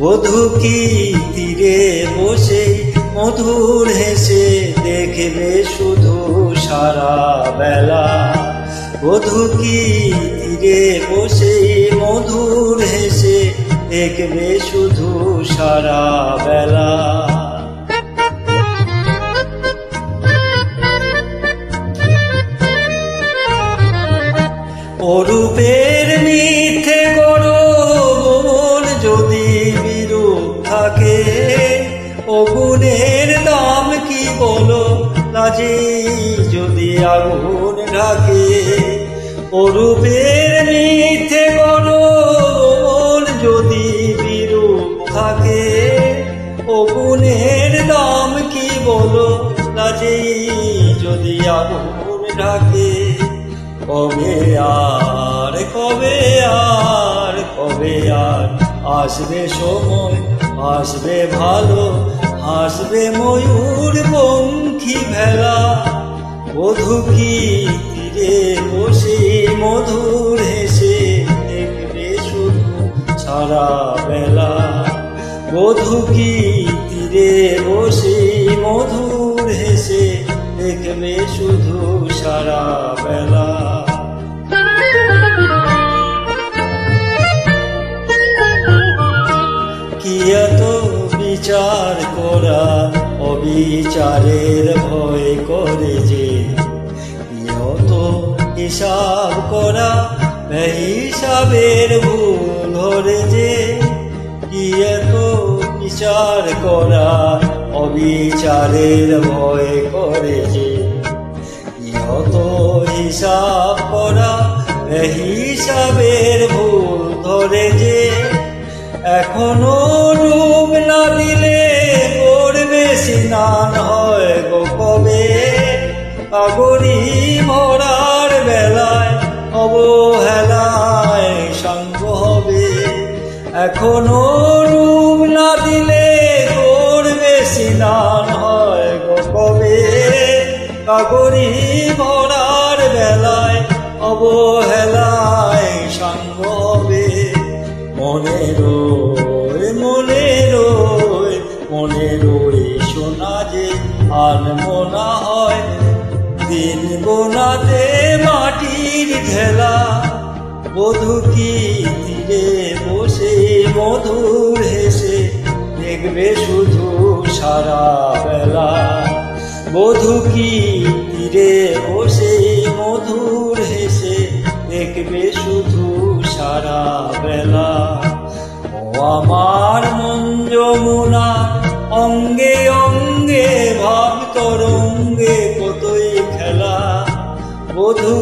বধূ কি তীরে বসে মধুর হেসে দেখবে শুধু সারা বেলা। বধূ কি তীরে বসে মধুর হেসে দেখবে শুধু সারা বেলা। অরূপের মিথ্যে করো মন যদি বিরূপ থাকে, ও গুণের দাম কি বলো লাজে যদি আগুন ঢাকে। অরূপের মিথ্যে করো মন যদি বিরূপ থাকে, ও গুণের দাম কি বলো লাজে যদি আগুন ঢাকে। কবে আর কবে আর কবে আর আসবে সময়, আসবে ভালো, হাসবে ময়ূর পঙ্খী ভেলা। বধূ কি তীরে বসে মধুর হেসে দেখবে শুধু সারা বেলা। বধূ কি তীরে বসে মধুর হেসে দেখবে শুধু সারা বেলা। কি এত বিচার করা অবিচারের ভয় করে যে, অত হিসাব করা হিসাবের ভুল ধরে যে। কি এত বিচার করা অবিচারের ভয় করে যে, অত হিসাব করা হিসাবের ভুল ধরে যে। এখনো ডুব না দিলে করবে স্নান হয় গো কবে। পাগড়ি ভরার বেলায় অবহেলায় সাঙ্গ হবে। এখনো ডুব না দিলে করবে স্নান হয় গো কবে। পাগড়ি ভরার বেলায় অবহেলায় সাঙ্গ হবে। মনে রোয় মনে রোয় মনে রোয় শোনা যে আনমনা হয় দিন গোনাতে মাটির ঢেলা। বধূ কি তীরে বসে মধুর হেসে দেখবে শুধু সারা বেলা। বধূ কি তীরে বসে মধুর হেসে দেখবে শুধু সারা বেলা। ও আমার মন যমুনা অঙ্গে অঙ্গে ভাব তরঙ্গে কতই খেলা। বধূ